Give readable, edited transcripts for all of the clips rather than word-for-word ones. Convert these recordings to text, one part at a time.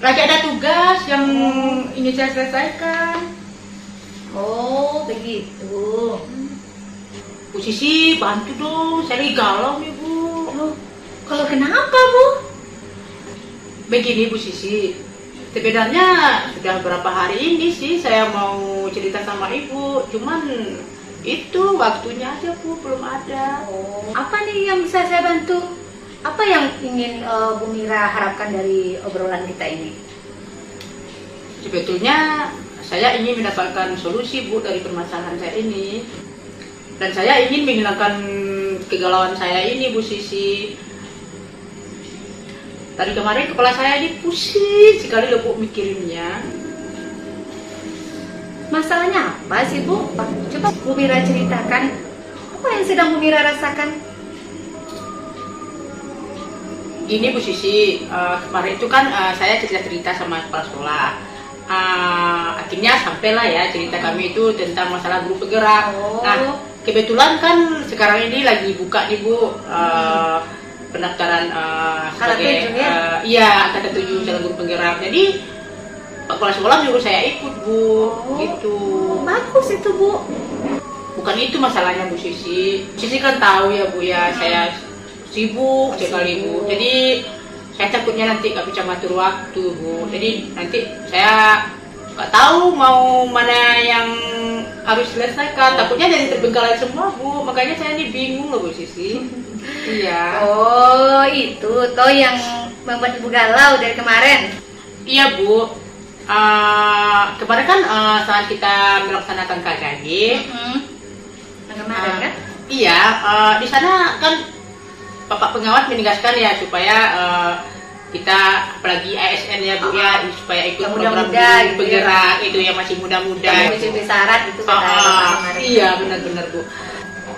Lagi ada tugas yang ingin saya selesaikan. Oh, begitu. Bu Sisi, bantu dong, saya lagi galau nih Bu. Loh, kalau kenapa Bu? Begini Bu Sisi, sebenarnya sudah beberapa hari ini sih saya mau cerita sama Ibu, cuman itu waktunya aja Bu, belum ada. Oh, apa nih yang bisa saya bantu? Apa yang ingin Bu Mira harapkan dari obrolan kita ini? Sebetulnya saya ingin mendapatkan solusi Bu dari permasalahan saya ini. Dan saya ingin menghilangkan kegalauan saya ini Bu Sisi. Tadi kemarin kepala saya ini pusing sekali loh Bu mikirinnya. Masalahnya apa sih Bu? Coba Bu Mira ceritakan. Apa yang sedang Bu Mira rasakan? Gini Bu Sisi, kemarin itu kan saya cerita sama kepala sekolah. Akhirnya sampailah ya cerita kami itu tentang masalah guru penggerak. Oh. Nah, kebetulan kan sekarang ini lagi buka nih Bu pendaftaran sebagai angkatan 7 calon guru penggerak. Jadi Pak kepala sekolah nyuruh saya ikut Bu, gitu. Bagus itu Bu. Bukan itu masalahnya Bu Sisi. Sisi kan tahu ya Bu ya, saya sibuk sekali Bu. Jadi saya takutnya nanti nggak bisa ngatur waktu Bu. Jadi nanti saya nggak tahu mau mana yang harus selesaikan. Takutnya jadi terbengkalai semua Bu. Makanya saya ini bingung loh Bu Sisi. Iya. Oh, itu toh yang membuat Ibu galau dari kemarin. Iya Bu. Kemarin kan saat kita melaksanakan KKG. Kemarin kan? Iya. Di sana kan Bapak pengawas menegaskan ya supaya kita apalagi ASN ya Bu ya supaya ikut program muda, penggerak itu yang masih muda-muda. Memenuhi syarat itu kata Bapak kemarin. Iya benar-benar Bu.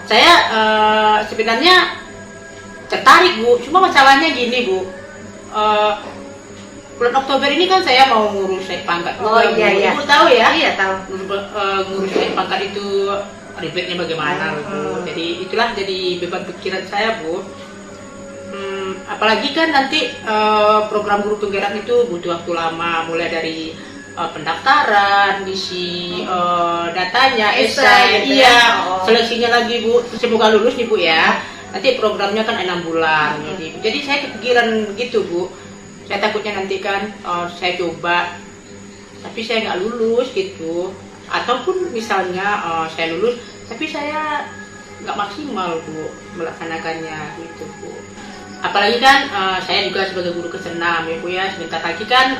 Saya sebenarnya tertarik Bu, cuma masalahnya gini Bu. Bulan Oktober ini kan saya mau ngurus naik pangkat juga. Oh iya. Ibu tahu ya? Iya tahu. Ngurus naik pangkat itu ribetnya bagaimana Bu. Jadi itulah jadi beban pikiran saya Bu. Apalagi kan nanti program guru penggerak itu butuh waktu lama, mulai dari pendaftaran, isi datanya, esai, gitu iya, ya? seleksinya lagi Bu. Semoga lulus nih Bu ya. Nanti programnya kan 6 bulan. Jadi saya kepikiran gitu Bu. Saya takutnya nanti kan saya coba, tapi saya nggak lulus gitu. Ataupun misalnya saya lulus, tapi saya nggak maksimal Bu melaksanakannya gitu Bu. Apalagi kan saya juga sebagai guru kesenam ya Bu ya, sebentar lagi kan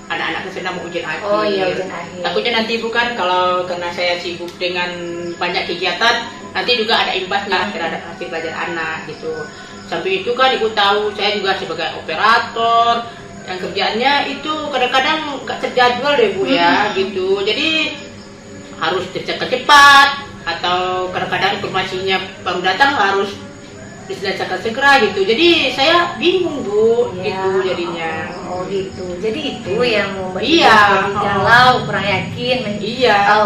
anak-anak kesenam mau ujian akhir. Oh iya, ujian akhir. Takutnya nanti bukan kalau karena saya sibuk dengan banyak kegiatan, nanti juga ada imbasnya terhadap hasil belajar anak gitu. Sampai itu kan Ibu tahu saya juga sebagai operator yang kerjaannya itu kadang-kadang nggak terjadwal deh Bu ya gitu. Jadi harus cepat atau kadang-kadang informasinya baru datang harus diselesaikan segera gitu. Jadi saya bingung Bu gitu jadinya. Oh gitu. Jadi itu yang membuat jadi galau, kurang yakin.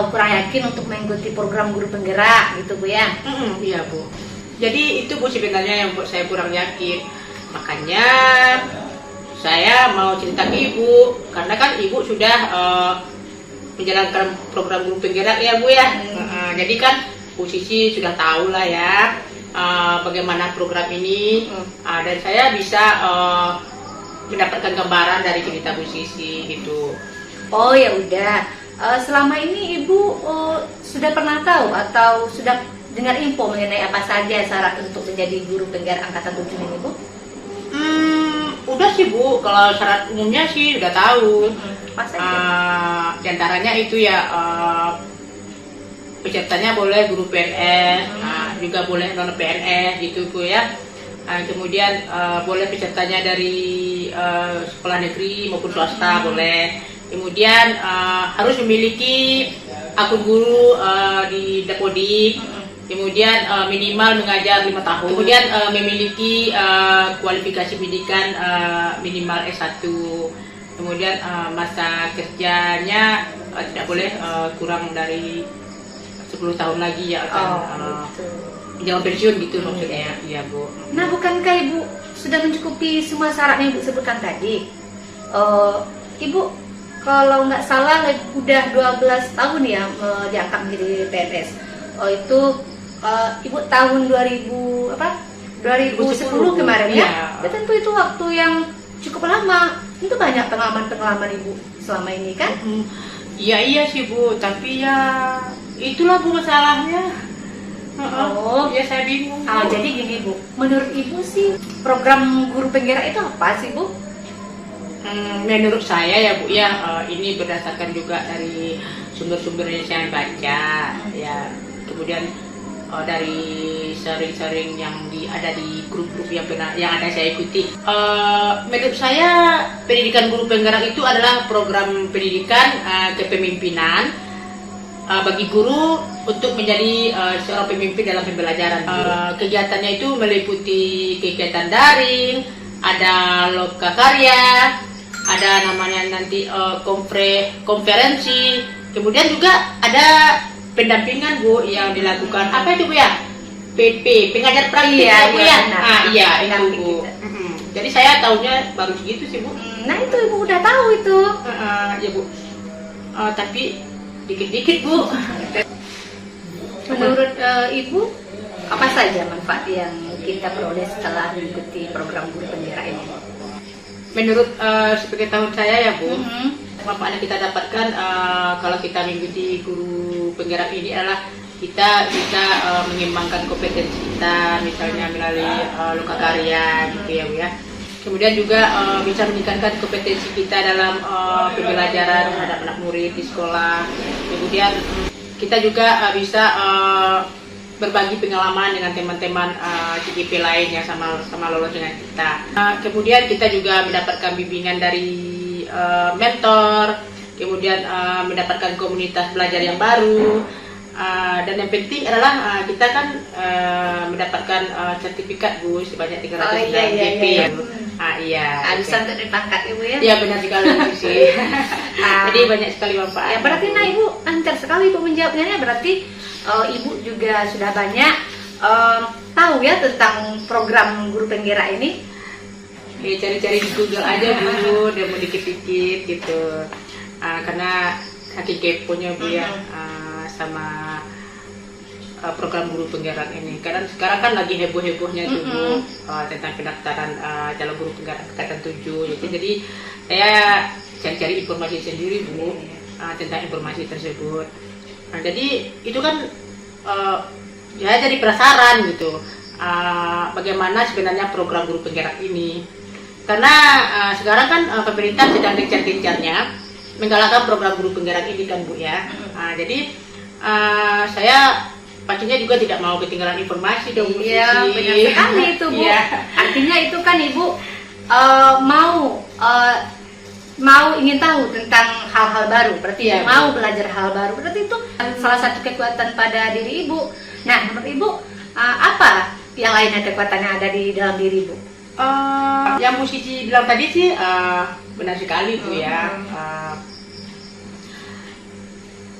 Kurang yakin untuk mengikuti program guru penggerak gitu Bu ya. Iya Bu. Jadi itu Bu sebenarnya yang buat saya kurang yakin. Makanya saya mau cerita ke Ibu karena kan Ibu sudah menjalankan program guru penggerak ya Bu ya. Jadi kan Bu Sisi sudah tahu lah ya bagaimana program ini, dan saya bisa mendapatkan gambaran dari cerita Bu Sisi gitu. Oh ya udah. Selama ini Ibu sudah pernah tahu atau sudah dengar info mengenai apa saja syarat untuk menjadi guru penggerak angkatan 7 ini Bu? Udah sih Bu, kalau syarat umumnya sih udah tahu. Apa saja? Di antaranya itu ya pesertanya boleh guru PNS, juga boleh non PNS gitu Bu ya. Kemudian boleh pesertanya dari sekolah negeri maupun swasta boleh. Kemudian harus memiliki akun guru di Dapodik. Kemudian minimal mengajar 5 tahun. Kemudian memiliki kualifikasi pendidikan minimal S1. Kemudian masa kerjanya tidak boleh kurang dari 10 tahun lagi ya akan jangan pensiun gitu maksudnya ya Bu. Nah, bukankah Ibu sudah mencukupi semua syarat yang Ibu sebutkan tadi? Ibu kalau nggak salah udah 12 tahun ya diangkat menjadi PNS. Itu Ibu tahun 2010 kemarin ya. Ya tentu itu waktu yang cukup lama. Itu banyak pengalaman Ibu selama ini kan? Iya sih Bu, tapi ya itulah Bu masalahnya. Ya saya bingung. Jadi gini Bu, menurut Ibu sih program guru penggerak itu apa sih Bu? Menurut saya ya Bu ya, ini berdasarkan juga dari sumber-sumber yang saya baca ya, kemudian dari sering-sering yang ada di grup-grup yang ada saya ikuti. Menurut saya pendidikan guru penggerak itu adalah program pendidikan kepemimpinan bagi guru untuk menjadi seorang pemimpin dalam pembelajaran. Kegiatannya itu meliputi kegiatan daring, ada loka karya, ada namanya nanti konferensi, kemudian juga ada pendampingan Bu yang dilakukan. Apa itu Bu ya? PP, pengajar praktik ya Bu ya? Iya itu Bu. Jadi saya tahunya baru segitu sih Bu. Nah itu Ibu udah tahu itu. Ya Bu. Tapi dikit-dikit Bu. Menurut Ibu apa saja manfaat yang kita peroleh setelah mengikuti program guru penggerak ini? Menurut sebagai tahun saya ya Bu, manfaat yang kita dapatkan kalau kita mengikuti guru penggerak ini adalah kita bisa mengembangkan kompetensi kita, misalnya melalui loka karya gitu ya Bu ya. Kemudian juga bisa meningkatkan kompetensi kita dalam pembelajaran terhadap anak murid di sekolah. Kemudian kita juga bisa berbagi pengalaman dengan teman-teman CGP lain yang sama lolos dengan kita. Kemudian kita juga mendapatkan bimbingan dari mentor, kemudian mendapatkan komunitas belajar yang baru, dan yang penting adalah kita kan mendapatkan sertifikat Bu sebanyak 300 GP ya Bu. Bisa untuk dipangkat Ibu ya? Iya benar sekali sih. Jadi banyak sekali manfaat. Ya berarti nah Ibu lancar sekali Ibu menjawabnya. Berarti Ibu juga sudah banyak tahu ya tentang program guru penggerak ini. Cari-cari di Google aja dulu, dan mau dikit-dikit gitu. Karena saking keponya Bu ya sama program guru penggerak ini. Karena sekarang kan lagi heboh-hebohnya tuh Bu tentang pendaftaran calon guru penggerak angkatan 7. Jadi saya cari-cari informasi sendiri Bu tentang informasi tersebut. Nah, jadi itu kan ya jadi penasaran gitu bagaimana sebenarnya program guru penggerak ini, karena sekarang kan pemerintah sedang gencar-gencarnya menggalakkan program guru penggerak ini kan Bu ya. Jadi saya pastinya juga tidak mau ketinggalan informasi dong Bu. Iya benar sekali itu Bu. Artinya itu kan Ibu mau ingin tahu tentang hal-hal baru, berarti mau belajar hal baru, berarti itu salah satu kekuatan pada diri Ibu. Nah, menurut Ibu apa yang lainnya kekuatan yang ada di dalam diri Ibu? Yang musisi bilang tadi sih benar sekali Bu ya,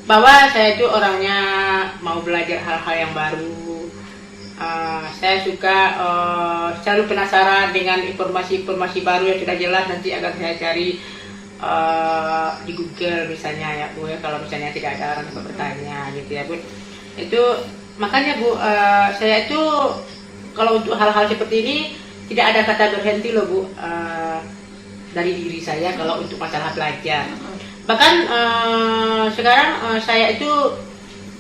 bahwa saya itu orangnya mau belajar hal-hal yang baru. Saya suka selalu penasaran dengan informasi-informasi baru yang tidak jelas, nanti akan saya cari di Google misalnya ya Bu ya, kalau misalnya tidak ada orang yang bertanya gitu ya Bu. Itu makanya Bu, saya itu kalau untuk hal-hal seperti ini tidak ada kata berhenti loh Bu dari diri saya kalau untuk masalah belajar. Bahkan sekarang saya itu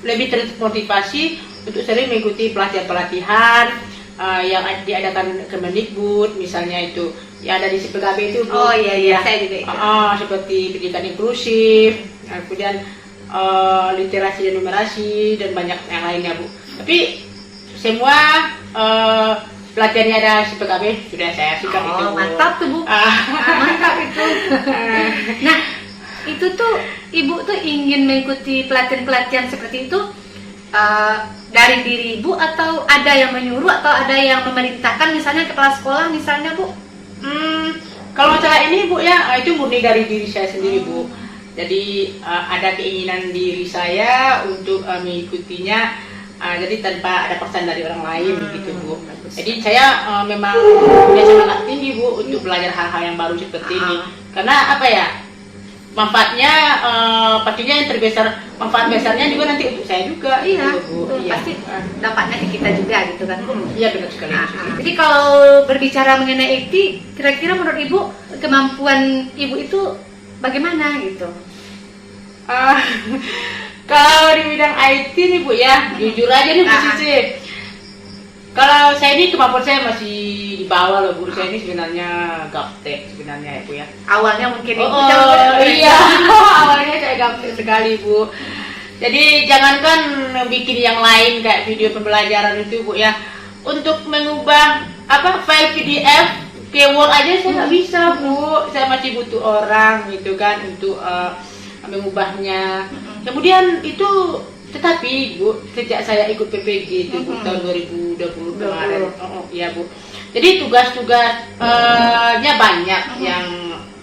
lebih termotivasi untuk sering mengikuti pelatihan-pelatihan yang diadakan Kemendikbud, misalnya itu yang ada di CPKB itu Bu. Saya juga ikut. Seperti pendidikan inklusif, kemudian literasi dan numerasi dan banyak yang lainnya Bu. Tapi semua pelatihannya ada CPKB sudah saya sikat itu. Oh, mantap tuh Bu. Mantap itu. Nah, itu tuh Ibu tuh ingin mengikuti pelatihan-pelatihan seperti itu dari diri Ibu, atau ada yang menyuruh, atau ada yang memerintahkan, misalnya kepala sekolah misalnya Bu? Kalau masalah ini Bu ya, itu murni dari diri saya sendiri Bu. Jadi ada keinginan diri saya untuk mengikutinya, jadi tanpa ada paksaan dari orang lain gitu Bu. Jadi saya memang punya semangat tinggi Bu untuk belajar hal-hal yang baru seperti ini. Karena apa ya, manfaatnya pastinya yang terbesar, manfaat besarnya juga nanti untuk saya juga. Iya, gitu, Bu. betul. Iya. Pasti dampaknya ke kita juga gitu kan. Iya benar sekali. Jadi kalau berbicara mengenai IT, kira-kira menurut Ibu kemampuan Ibu itu bagaimana gitu? Kalau di bidang IT nih Bu ya, jujur aja nih Bu Cici. Kalau saya ini kemampuan saya masih di bawah loh Bu. Saya ini sebenarnya gaptek sebenarnya ya Bu ya. Awalnya mungkin Ibu iya, awalnya saya gaptek sekali Bu. Jadi jangankan bikin yang lain kayak video pembelajaran itu Bu ya, untuk mengubah file PDF ke Word aja saya nggak bisa Bu. Saya masih butuh orang gitu kan untuk mengubahnya. Kemudian itu, tetapi Bu, sejak saya ikut PPG itu Bu, tahun 2020 kemarin, ya Bu. Jadi tugas-tugasnya banyak yang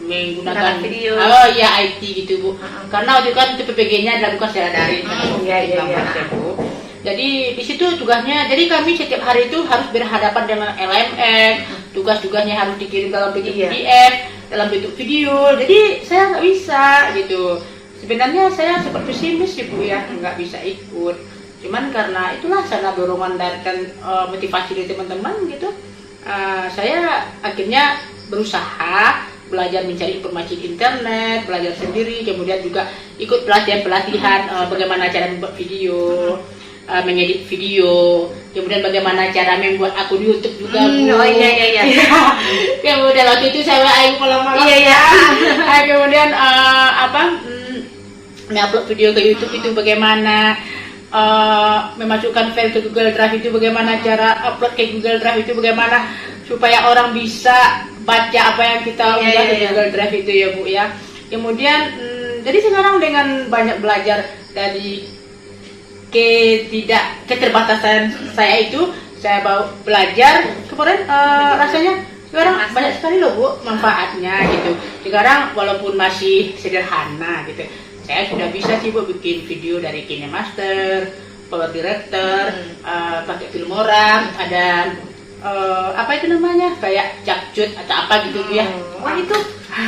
menggunakan video. IT gitu Bu. Karena waktu kan PPG-nya dilakukan secara daring, Bu. Jadi di situ tugasnya, jadi kami setiap hari itu harus berhadapan dengan LMS, tugas-tugasnya harus dikirim dalam bentuk PDF, dalam bentuk video. Jadi saya nggak bisa gitu. Sebenarnya saya sempat pesimis sih Bu ya, nggak bisa ikut. Cuman karena itulah sana dorongan dan motivasi dari teman-teman gitu, saya akhirnya berusaha belajar mencari informasi di internet, belajar sendiri, kemudian juga ikut pelatihan-pelatihan bagaimana cara membuat video, mengedit video, kemudian bagaimana cara membuat akun YouTube juga Bu. Oh iya. Kemudian waktu itu saya malam-malam. Iya. Kemudian ngupload video ke YouTube itu bagaimana, memasukkan file ke Google Drive itu bagaimana, cara upload ke Google Drive itu bagaimana supaya orang bisa baca apa yang kita unggah ke Google Drive itu ya Bu ya. Kemudian jadi sekarang dengan banyak belajar dari keterbatasan saya itu, saya belajar kemudian rasanya sekarang banyak sekali loh Bu manfaatnya gitu. Sekarang walaupun masih sederhana gitu, saya sudah bisa sih Bu bikin video dari KineMaster, Power Director, pakai Filmora, ada apa itu namanya, kayak Capcut atau apa gitu Bu ya. Wah itu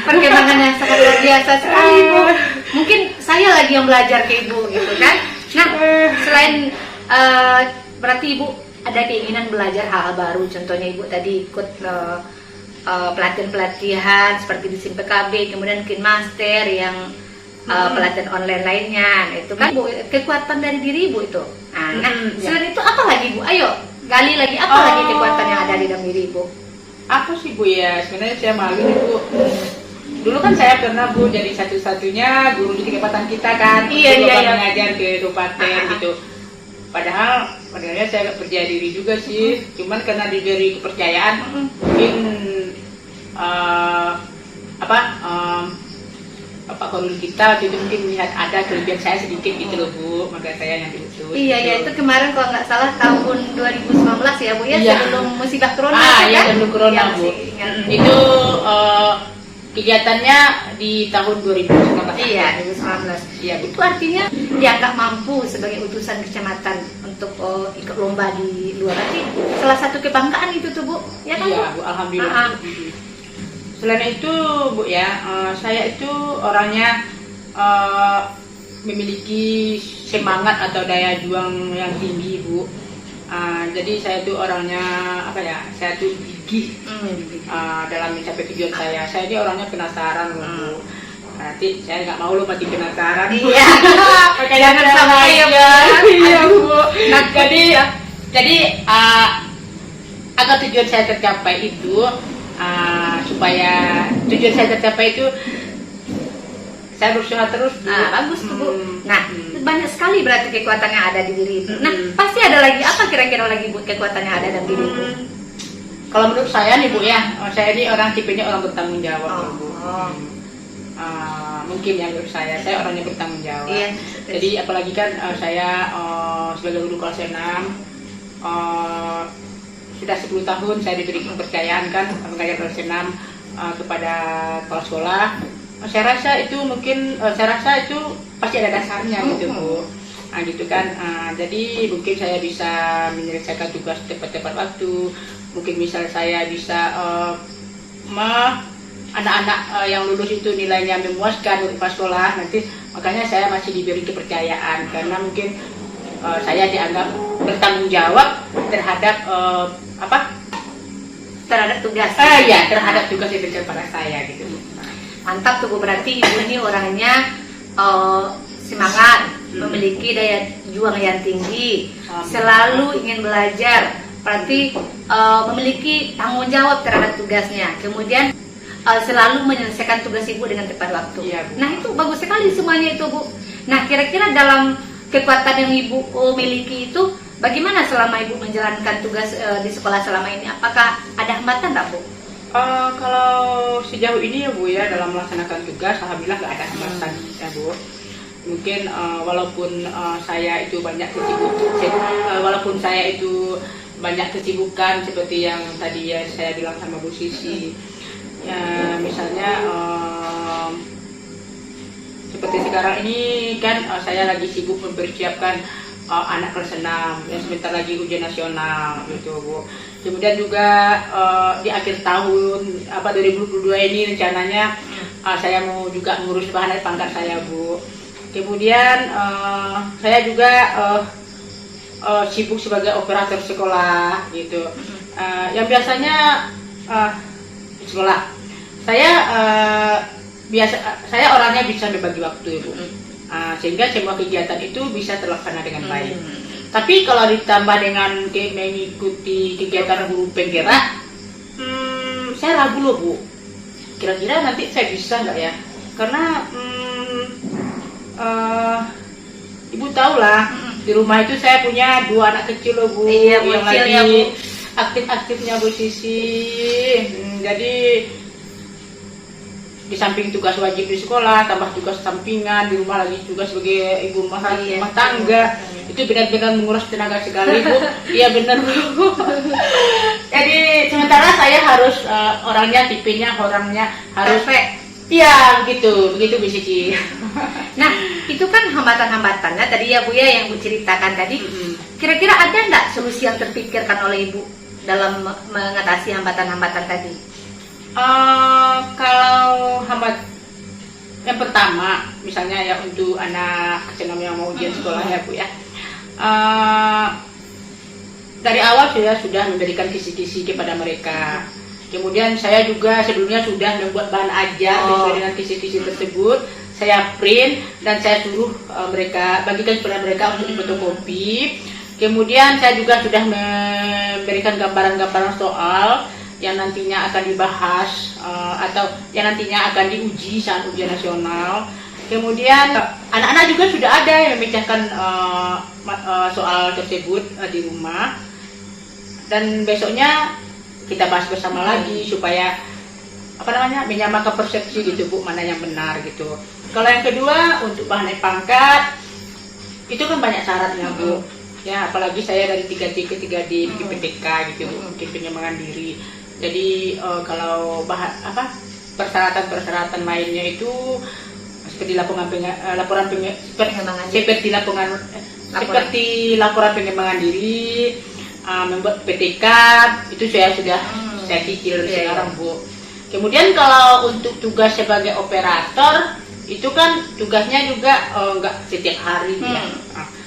perkembangannya sangat luar biasa sekali Bu. Mungkin saya lagi yang belajar ke Ibu gitu kan. Nah selain berarti Ibu ada keinginan belajar hal baru, contohnya Ibu tadi ikut pelatihan-pelatihan seperti di SIMPKB, kemudian KineMaster yang pelatihan online lainnya. Nah, itu kan Bu, kekuatan dari diri Ibu itu. Nah, selain itu apa lagi Bu? Ayo gali lagi, apa lagi kekuatan yang ada di dalam diri Ibu? Apa sih Bu ya? Sebenarnya saya malu nih Bu. Dulu kan saya pernah Bu jadi satu-satunya guru di kecamatan kita kan. Iya. Mengajar ke kabupaten gitu. Padahal saya nggak percaya diri juga sih. Cuman karena diberi kepercayaan, mungkin Pak Korul kita waktu itu mungkin melihat ada kelebihan saya sedikit gitu loh Bu, maka saya yang diutus. Iya gitu. ya, itu kemarin kalau nggak salah tahun 2019 ya Bu ya, sebelum musibah corona iya, kan? sebelum corona Ya, Bu. Itu kegiatannya di tahun 2019. Iya, 2019. Iya, itu artinya dianggap mampu sebagai utusan kecamatan untuk ikut lomba di luar. Berarti salah satu kebanggaan itu tuh Bu, ya kan? Iya Bu, alhamdulillah. Selain itu Bu ya, saya itu orangnya memiliki semangat atau daya juang yang tinggi Bu. Jadi saya itu orangnya saya tuh gigih dalam mencapai tujuan saya. Saya ini orangnya penasaran loh Bu. Nanti saya nggak mau lo mati penasaran. Iya. Jangan sampai ya Bu. Iya Bu. Nah, jadi agar tujuan saya tercapai itu, supaya tujuan saya tercapai itu, saya berusaha terus Bu. Bagus tuh Bu. Nah, banyak sekali berarti kekuatan yang ada di diri Ibu. Nah, pasti ada lagi, apa kira-kira lagi Bu kekuatan yang ada dalam diri Ibu? Kalau menurut saya nih Bu ya, saya ini orang tipenya orang bertanggung jawab Bu. Mungkin ya menurut saya orangnya bertanggung jawab. Iya. Jadi apalagi kan saya sebagai guru kelas 6 sudah 10 tahun saya diberi kepercayaan kan mengajar kelas 6 kepada kepala sekolah. Saya rasa itu pasti ada dasarnya gitu Bu. Gitu kan. Jadi mungkin saya bisa menyelesaikan tugas tepat waktu. Mungkin misal saya bisa anak-anak yang lulus itu nilainya memuaskan untuk sekolah nanti, makanya saya masih diberi kepercayaan karena mungkin saya dianggap bertanggung jawab terhadap terhadap tugas. Ya, terhadap tugas yang diberikan pada saya gitu. Mantap tuh Bu, berarti Ibu ini orangnya semangat, memiliki daya juang yang tinggi, selalu ingin belajar, berarti memiliki tanggung jawab terhadap tugasnya, kemudian selalu menyelesaikan tugas Ibu dengan tepat waktu. Iya, Bu. Nah itu bagus sekali semuanya itu Bu. Nah kira-kira dalam kekuatan yang Ibu miliki itu, bagaimana selama Ibu menjalankan tugas di sekolah selama ini? Apakah ada hambatan nggak Bu? Kalau sejauh ini ya Bu ya, dalam melaksanakan tugas alhamdulillah nggak ada hambatan ya Bu. Mungkin walaupun saya itu banyak kesibukan seperti yang tadi ya saya bilang sama Bu Sisi. Ya, misalnya seperti sekarang ini kan saya lagi sibuk mempersiapkan anak kelas 6 yang sebentar lagi ujian nasional gitu Bu. Kemudian juga di akhir tahun 2022 ini rencananya saya mau juga mengurus bahan dan pangkat saya Bu. Kemudian saya juga sibuk sebagai operator sekolah gitu. Yang biasanya sekolah saya orangnya bisa berbagi waktu Bu. Sehingga semua kegiatan itu bisa terlaksana dengan baik. Tapi kalau ditambah dengan mengikuti kegiatan guru penggerak, saya ragu loh Bu. Kira-kira nanti saya bisa nggak ya? Karena Ibu tahu lah, di rumah itu saya punya 2 anak kecil loh Bu, yang lagi ya, Bu. aktif-aktifnya Bu Sisi. Jadi di samping tugas wajib di sekolah, tambah tugas sampingan di rumah lagi juga sebagai ibu rumah tangga, itu benar-benar menguras tenaga sekali Bu. Iya benar Bu. Jadi sementara saya harus orangnya harus iya begitu Bu Sisi. Nah itu kan hambatan-hambatannya tadi ya Bu ya yang Bu ceritakan tadi. Kira-kira ada nggak solusi yang terpikirkan oleh Ibu dalam mengatasi hambatan-hambatan tadi? Kalau yang pertama misalnya ya untuk anak kecil yang mau ujian sekolah ya Bu ya, dari awal saya sudah memberikan kisi-kisi kepada mereka. Kemudian saya juga sebelumnya sudah membuat bahan ajar sesuai dengan kisi-kisi tersebut, saya print dan saya suruh bagikan kepada mereka untuk difotokopi. Kemudian saya juga sudah memberikan gambaran-gambaran soal yang nantinya akan dibahas atau yang nantinya akan diuji saat ujian nasional. Kemudian anak-anak juga sudah ada yang memecahkan soal tersebut di rumah, dan besoknya kita bahas bersama lagi supaya menyamakan persepsi gitu Bu, mana yang benar gitu. Kalau yang kedua untuk bahan pangkat itu kan banyak syaratnya Bu. Ya apalagi saya dari 3C ke 3D bikin PTK gitu Bu, bikin pengembangan diri. Jadi kalau persyaratan lainnya itu seperti laporan pengembangan diri, membuat PTK itu saya sudah saya cicil sekarang Bu. Kemudian kalau untuk tugas sebagai operator itu kan tugasnya juga nggak setiap hari ya.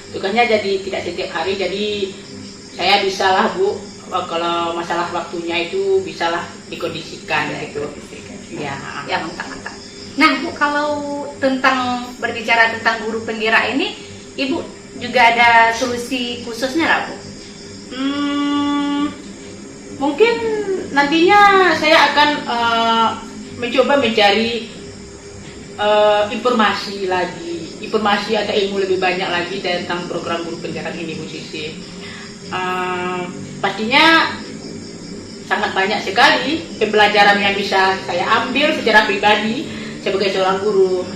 Tugasnya jadi tidak setiap hari, jadi saya bisalah Bu. Kalau masalah waktunya itu bisalah dikondisikan gitu. Ya mantap. Nah Bu, kalau tentang berbicara tentang guru penggerak ini, Ibu juga ada solusi khususnya lah Bu? Mungkin nantinya saya akan mencoba mencari informasi atau ilmu lebih banyak lagi tentang program guru penggerak ini Bu Sisi. Pastinya sangat banyak sekali pembelajaran yang bisa saya ambil secara pribadi sebagai seorang guru.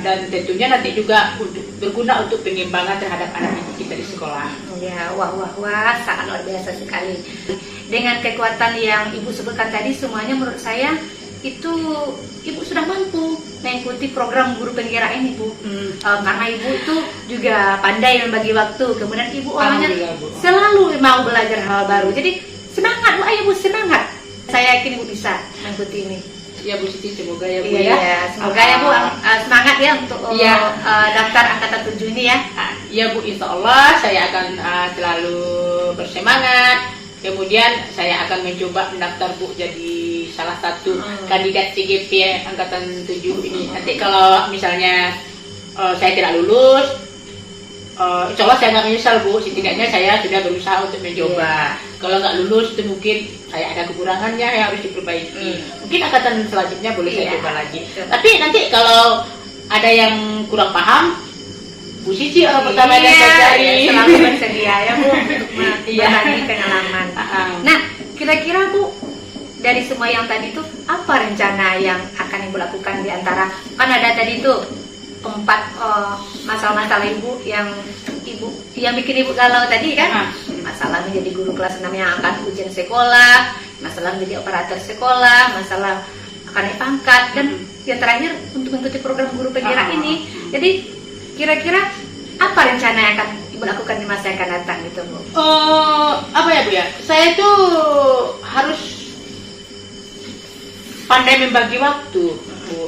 Dan tentunya nanti juga berguna untuk pengembangan terhadap anak didik kita di sekolah. Ya, wah, sangat luar biasa sekali. Dengan kekuatan yang Ibu sebutkan tadi, semuanya menurut saya itu Ibu sudah mampu mengikuti program guru penggerak ini, Bu. Karena Ibu itu juga pandai membagi waktu, kemudian Ibu orangnya selalu mau belajar hal baru. Jadi semangat, Bu, ayo Bu, semangat. Saya yakin Ibu bisa mengikuti ini. Ya Bu Siti, semoga ya Bu ya. Semoga ya Bu, semangat ya untuk daftar angkatan 7 ini ya. Ya Bu, insya Allah saya akan selalu bersemangat. Kemudian saya akan mencoba mendaftar Bu jadi salah satu kandidat CGP angkatan 7 ini. Nanti kalau misalnya saya tidak lulus, insya Allah saya nggak menyesal Bu, setidaknya saya sudah berusaha untuk mencoba. Kalau nggak lulus itu mungkin saya ada kekurangannya yang harus diperbaiki. Mungkin angkatan selanjutnya boleh saya coba lagi. Tapi nanti kalau ada yang kurang paham, Bu Cici orang pertama yang saya cari. Selalu bersedia ya Bu untuk berbagi pengalaman. Nah, kira-kira Bu, dari semua yang tadi itu apa rencana yang akan Ibu lakukan di antara, kan ada tadi tuh 4 masalah-masalah Ibu yang bikin Ibu galau tadi kan? Masalah menjadi guru kelas 6 yang akan ujian sekolah, masalah menjadi operator sekolah, masalah akan naik pangkat, dan yang terakhir untuk mengikuti program guru penggerak ini. Jadi kira-kira apa rencana yang akan Ibu lakukan di masa yang akan datang gitu, Bu? Apa ya Bu ya? Saya tuh harus pandai membagi waktu, Bu.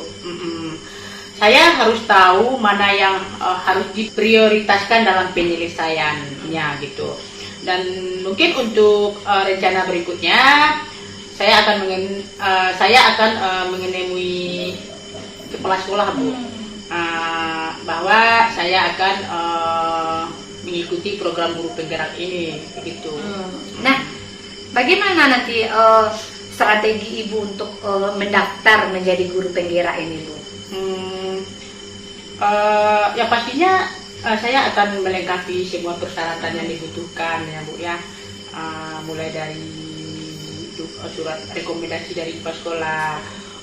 Saya harus tahu mana yang harus diprioritaskan dalam penyelesaiannya gitu. Dan mungkin untuk rencana berikutnya saya akan menemui kepala sekolah Bu, bahwa saya akan mengikuti program guru penggerak ini gitu. Nah, bagaimana nanti strategi Ibu untuk mendaftar menjadi guru penggerak ini, Bu? Ya pastinya saya akan melengkapi semua persyaratan yang dibutuhkan ya Bu ya, mulai dari surat rekomendasi dari kepala sekolah,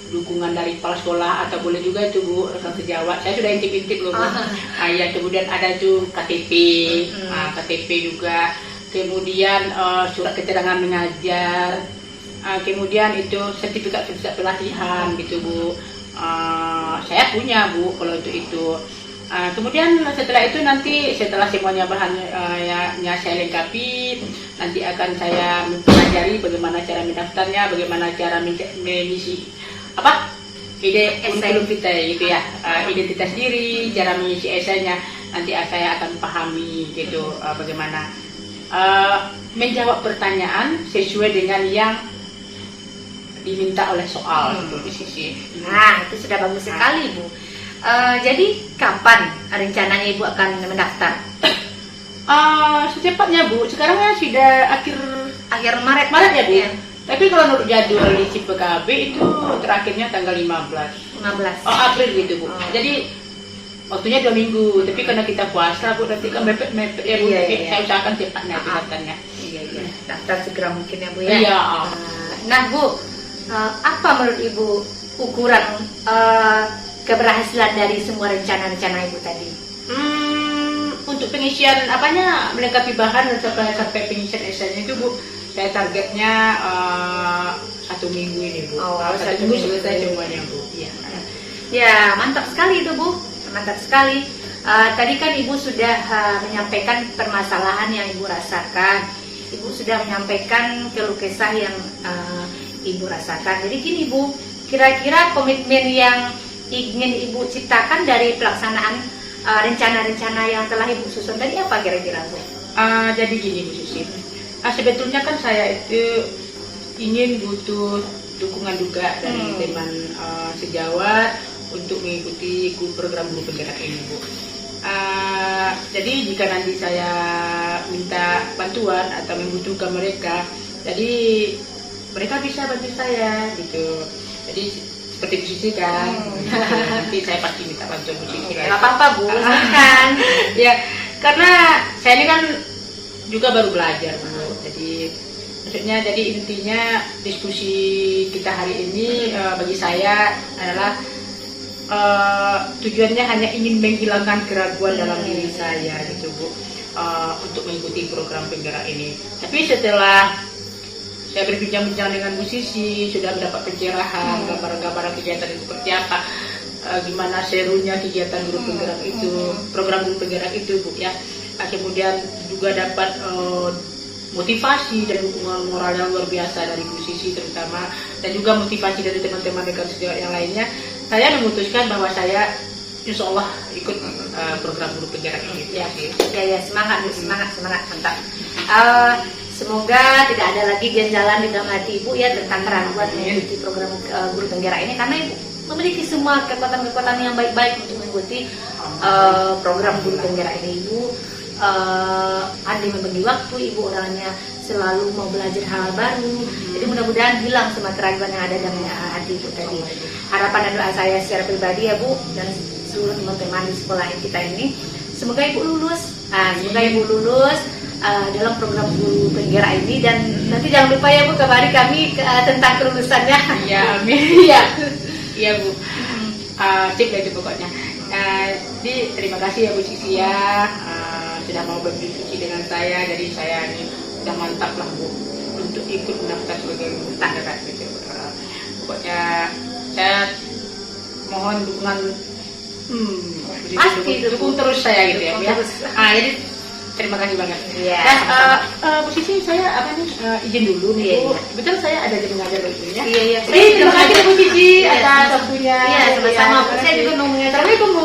dukungan dari kepala sekolah, atau boleh juga itu Bu rekam sejawat, saya sudah intip-intip loh Bu. Ya, kemudian ada tuh KTP, KTP juga, kemudian surat keterangan mengajar, kemudian itu sertifikat pelatihan gitu Bu. Saya punya Bu kalau untuk itu. Kemudian setelah itu nanti setelah semuanya bahannya saya lengkapi, nanti akan saya mempelajari bagaimana cara mendaftarnya, bagaimana cara mengisi kurikulum kita gitu ya, identitas diri, cara mengisi esainya. Nanti saya akan pahami gitu, bagaimana menjawab pertanyaan sesuai dengan yang diminta oleh soal gitu di sisi. Nah, itu sudah bagus sekali Bu. Jadi kapan rencananya Ibu akan mendaftar? Secepatnya Bu. Sekarang ya sudah akhir Maret ya Bu. Tapi kalau menurut jadwal di CPKB itu terakhirnya tanggal 15 April gitu Bu. Jadi waktunya 2 minggu. Tapi karena kita puasa Bu, nanti kan mepet ya Bu. Jadi saya usahakan cepatnya daftarnya. Iya. Daftar segera mungkin ya Bu ya. Iya. Nah Bu, apa menurut Ibu ukuran keberhasilan dari semua rencana-rencana Ibu tadi? Untuk pengisian melengkapi bahan dan sampai pengisian esainya itu Bu, saya targetnya 1 minggu ini Bu. 1 minggu selesai semuanya Bu. Iya. Ya, mantap sekali itu Bu, mantap sekali. Tadi kan Ibu sudah menyampaikan permasalahan yang Ibu rasakan. Ibu sudah menyampaikan keluh kesah yang Ibu rasakan. Jadi gini Bu, kira-kira komitmen yang ingin Ibu ciptakan dari pelaksanaan rencana-rencana yang telah Ibu susun tadi apa kira-kira Bu? Jadi gini Bu Susi, sebetulnya kan saya itu ingin butuh dukungan juga dari teman sejawat untuk mengikuti program guru penggerak ini Bu. Jadi jika nanti saya minta bantuan atau membutuhkan mereka, jadi mereka bisa bantu saya gitu. Jadi seperti Bu Sisi kan, nanti saya pasti minta bantuan Bu Sisi. Nggak apa-apa Bu, silakan. Ya, karena saya ini kan juga baru belajar Bu. Jadi maksudnya jadi intinya diskusi kita hari ini bagi saya adalah tujuannya hanya ingin menghilangkan keraguan dalam diri saya gitu Bu, untuk mengikuti program penggerak ini. Tapi setelah saya berbincang-bincang dengan Bu Sisi, sudah mendapat pencerahan gambaran-gambaran kegiatan itu seperti apa, gimana serunya kegiatan guru penggerak itu, program guru penggerak itu Bu ya. Kemudian juga dapat motivasi dan dukungan moral yang luar biasa dari Bu Sisi terutama, dan juga motivasi dari teman-teman rekan sejawat yang lainnya. Saya memutuskan bahwa saya insya Allah ikut program guru penggerak ini. Ya, semangat Bu, semangat mantap. Semoga tidak ada lagi ganjalan di dalam hati Ibu ya tentang keraguan mengikuti program guru penggerak ini, karena Ibu memiliki semua kekuatan-kekuatan yang baik-baik untuk mengikuti program guru penggerak ini. Ibu pandai membagi waktu, Ibu orangnya selalu mau belajar hal baru. Jadi mudah-mudahan hilang semua keraguan yang ada dalam hati Ibu tadi. Harapan dan doa saya secara pribadi ya Bu, dan seluruh teman-teman di sekolah kita ini, semoga Ibu lulus. Semoga Ibu lulus dalam program guru penggerak ini, dan nanti jangan lupa ya Bu kabari kami tentang kelulusannya. Ya, amin. Iya Bu. Cip itu pokoknya. Jadi terima kasih ya Bu Sisi ya, sudah mau berdiskusi dengan saya. Jadi saya ini sudah mantap lah Bu untuk ikut mendaftar sebagai guru penggerak gitu. Pokoknya saya mohon dukungan, dukung terus saya gitu ya Bu ya. Jadi terima kasih banget. Iya. Bu Sisi, saya izin dulu nih Bu. Betul, saya ada jam mengajar dulu ya. Iya. Terima kasih Bu Sisi atas waktunya. Iya, sama-sama. Saya juga mau mengajar. Assalamualaikum Bu.